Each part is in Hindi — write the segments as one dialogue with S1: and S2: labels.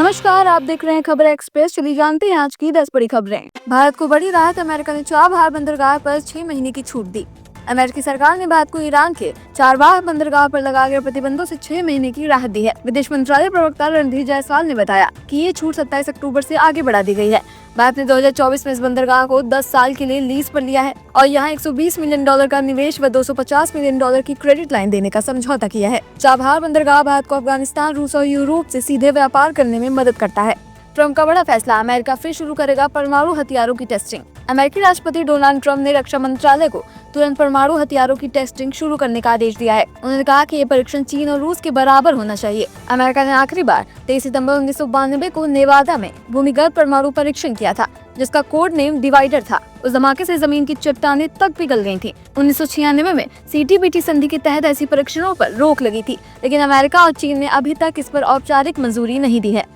S1: नमस्कार, आप देख रहे हैं खबर एक्सप्रेस। चलिए जानते हैं आज की 10 बड़ी खबरें। भारत को बड़ी राहत, अमेरिका ने चाबहार बंदरगाह पर 6 महीने की छूट दी। अमेरिकी सरकार ने भारत को ईरान के चाबहार बंदरगाह पर लगाए गए प्रतिबंधों से 6 महीने की राहत दी है। विदेश मंत्रालय प्रवक्ता रणधीर जायसवाल ने बताया कि ये छूट 27 अक्टूबर से आगे बढ़ा दी गई है। भारत ने 2024 में इस बंदरगाह को 10 साल के लिए लीज पर लिया है और यहाँ $120 मिलियन का निवेश व $250 मिलियन की क्रेडिट लाइन देने का समझौता किया है। चाबहार बंदरगाह भारत को अफगानिस्तान, रूस और यूरोप से सीधे व्यापार करने में मदद करता है। ट्रम्प का बड़ा फैसला, अमेरिका फिर शुरू करेगा परमाणु हथियारों की टेस्टिंग। अमेरिकी राष्ट्रपति डोनाल्ड ट्रम्प ने रक्षा मंत्रालय को तुरंत परमाणु हथियारों की टेस्टिंग शुरू करने का आदेश दिया है। उन्होंने कहा कि ये परीक्षण चीन और रूस के बराबर होना चाहिए। अमेरिका ने आखिरी बार 23 सितंबर 1992 को नेवादा में भूमिगत परमाणु परीक्षण किया था, जिसका कोड नेम डिवाइडर था। उस धमाके से जमीन की चट्टानें तक पिघल गई थी। 1996 में CTBT संधि के तहत ऐसी परीक्षणों पर रोक लगी थी, लेकिन अमेरिका और चीन ने अभी तक इस पर औपचारिक मंजूरी नहीं दी है।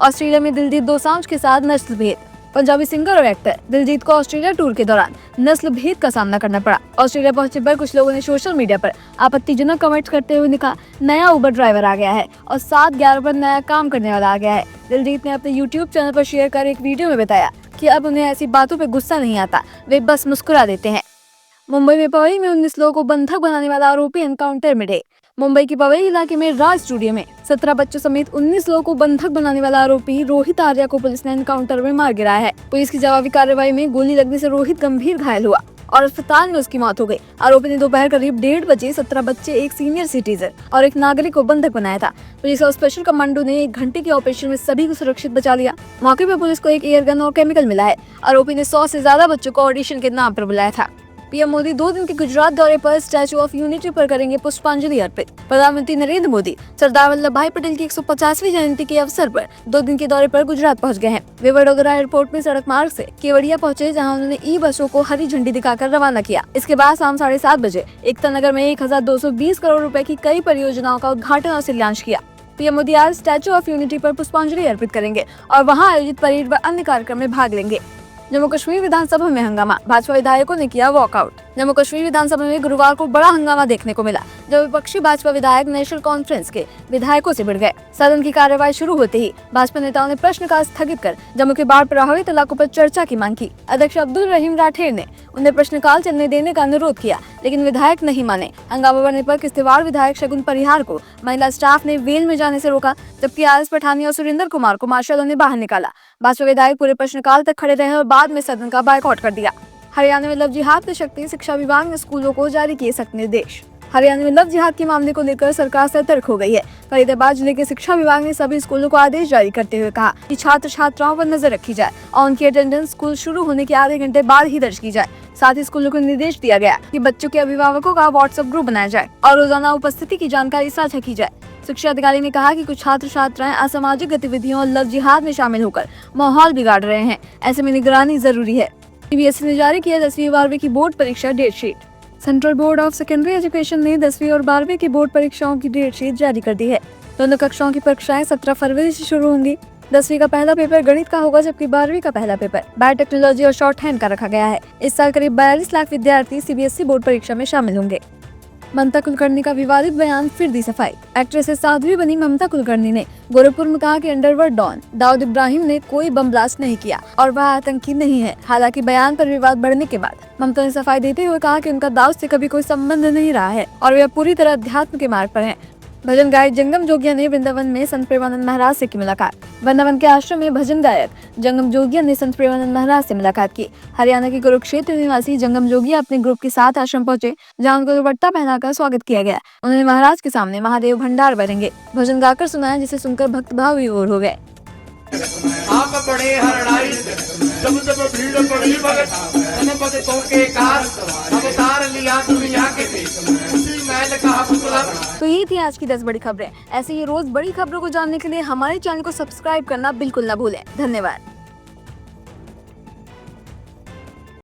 S1: ऑस्ट्रेलिया में दिलजीत दोसांझ के साथ नस्ल भेद। पंजाबी सिंगर और एक्टर दिलजीत को ऑस्ट्रेलिया टूर के दौरान नस्ल भेद का सामना करना पड़ा। ऑस्ट्रेलिया पहुंचने पर कुछ लोगों ने सोशल मीडिया पर आपत्तिजनक कमेंट्स करते हुए लिखा, नया उबर ड्राइवर आ गया है और 7/11 पर नया काम करने वाला आ गया है। दिलजीत ने अपने YouTube चैनल पर शेयर कर एक वीडियो में बताया कि अब उन्हें ऐसी बातों पर गुस्सा नहीं आता, वे बस मुस्कुरा देते हैं। मुंबई में पवई में 19 लोगों को बंधक बनाने वाला आरोपी एनकाउंटर में ढे। मुंबई के पवई इलाके में राज स्टूडियो में 17 बच्चों समेत 19 लोगों को बंधक बनाने वाला आरोपी रोहित आर्या को पुलिस ने एनकाउंटर में मार गिराया है। पुलिस की जवाबी कार्रवाई में गोली लगने से रोहित गंभीर घायल हुआ और अस्पताल में उसकी मौत हो गई। आरोपी ने दोपहर करीब 1:30 बजे 17 बच्चे, एक सीनियर सिटीजन और एक नागरिक को बंधक बनाया था। पुलिस और स्पेशल कमांडो ने 1 घंटे के ऑपरेशन में सभी को सुरक्षित बचा लिया। मौके पर पुलिस को एक एयरगन और केमिकल मिला है। आरोपी ने 100 से ज्यादा बच्चों को ऑडिशन के नाम पर बुलाया था। पीएम मोदी 2 दिन के गुजरात दौरे पर स्टैच्यू ऑफ यूनिटी पर करेंगे पुष्पांजलि अर्पित। प्रधानमंत्री नरेंद्र मोदी सरदार वल्लभ भाई पटेल की 150वीं जयंती के अवसर पर 2 दिन के दौरे पर गुजरात पहुंच गए हैं। वे वडोदरा एयरपोर्ट में सड़क मार्ग से केवड़िया पहुंचे, जहां उन्होंने ई-बसों को हरी झंडी दिखाकर रवाना किया। इसके बाद शाम 7:30 बजे एकता नगर में 1220 करोड़ रुपए की कई परियोजनाओं का उद्घाटन और शिलान्यास किया। पीएम मोदी आज स्टैच्यू ऑफ यूनिटी पर पुष्पांजलि अर्पित करेंगे और वहाँ आयोजित परेड व अन्य कार्यक्रम में भाग लेंगे। जम्मू कश्मीर विधानसभा में हंगामा, भाजपा विधायकों ने किया वॉकआउट। जम्मू कश्मीर विधानसभा में गुरुवार को बड़ा हंगामा देखने को मिला, जब विपक्षी भाजपा विधायक नेशनल कॉन्फ्रेंस के विधायकों से भिड़ गए। सदन की कार्यवाही शुरू होते ही भाजपा नेताओं ने प्रश्नकाल स्थगित कर जम्मू के बाढ़ प्रभावित इलाकों पर चर्चा की मांग की। अध्यक्ष अब्दुल रहीम राठौर ने उन्हें प्रश्नकाल चलने देने का अनुरोध किया, लेकिन विधायक नहीं माने। हंगामा बढ़ने पर किश्तवाड़ विधायक शगुन परिहार को महिला स्टाफ ने वेल में जाने से रोका, जबकि RS पठानी और सुरेंद्र कुमार को मार्शलों ने बाहर निकाला। भाजपा विधायक पूरे प्रश्नकाल तक खड़े रहे और बाद में सदन का बायकॉट कर दिया। हरियाणा में लव जिहाद की शक्ति, शिक्षा विभाग ने स्कूलों को जारी किए सख्त निर्देश। हरियाणा में लव जिहाद के मामले को लेकर सरकार सतर्क हो गई है। फरीदाबाद जिले के शिक्षा विभाग ने सभी स्कूलों को आदेश जारी करते हुए कहा कि छात्र छात्राओं पर नजर रखी जाए और उनकी अटेंडेंस स्कूल शुरू होने के आधे घंटे बाद ही दर्ज की जाए। साथ ही स्कूलों को निर्देश दिया गया कि बच्चों के अभिभावकों का व्हाट्सएप ग्रुप बनाया जाए और रोजाना उपस्थिति की जानकारी साझा की जाए। शिक्षा अधिकारी ने कहा कि कुछ छात्र छात्राएं असामाजिक गतिविधियों और लव जिहाद में शामिल होकर माहौल बिगाड़ रहे हैं, ऐसे में निगरानी जरूरी है। CBSE ने जारी किया 10वीं और 12वीं की बोर्ड परीक्षा date sheet. Central board of secondary education ने 10वीं और 12वीं की बोर्ड परीक्षाओं की डेट शीट जारी कर दी है। दोनों कक्षाओं की परीक्षाएं 17 फरवरी से शुरू होंगी। 10वीं का पहला पेपर गणित का होगा, जबकि 12वीं का पहला पेपर बायोटेक्नोलॉजी और शॉर्ट हैंड का रखा गया है। इस साल करीब 42 लाख विद्यार्थी CBSE बोर्ड परीक्षा में शामिल होंगे। ममता कुलकर्णी का विवादित बयान, फिर दी सफाई। एक्ट्रेस से साध्वी बनी ममता कुलकर्णी ने गोरखपुर में कहा कि अंडरवर्ल्ड डॉन दाऊद इब्राहिम ने कोई बम ब्लास्ट नहीं किया और वह आतंकी नहीं है। हालांकि बयान पर विवाद बढ़ने के बाद ममता ने सफाई देते हुए कहा कि उनका दाऊद से कभी कोई संबंध नहीं रहा है और वे पूरी तरह अध्यात्म के मार्ग पर हैं। भजन गायक जंगम जोगिया ने वृंदावन में संत प्रेमानंद महाराज से की मुलाकात। वृंदावन के आश्रम में भजन गायक जंगम जोगिया ने संत प्रेमानंद महाराज से मुलाकात की। हरियाणा के कुरुक्षेत्र निवासी जंगम जोगिया अपने ग्रुप के साथ आश्रम पहुंचे, जहां उनको दुपट्टा पहनाकर स्वागत किया गया। उन्होंने महाराज के सामने महादेव भंडार भरेंगे भजन गाकर सुनाया, जिसे सुनकर भक्त भाव विभोर हो गए।
S2: आप बड़े हरणाई जब जब भीड़ पड़ी भगत तन पद तो के कार अवतार लिया दुनिया के उसी मैल कहा पुतला।
S1: तो ये थी आज की 10 बड़ी खबरें। ऐसे ही रोज बड़ी खबरों को जानने के लिए हमारे चैनल को सब्सक्राइब करना बिल्कुल ना भूलें। धन्यवाद।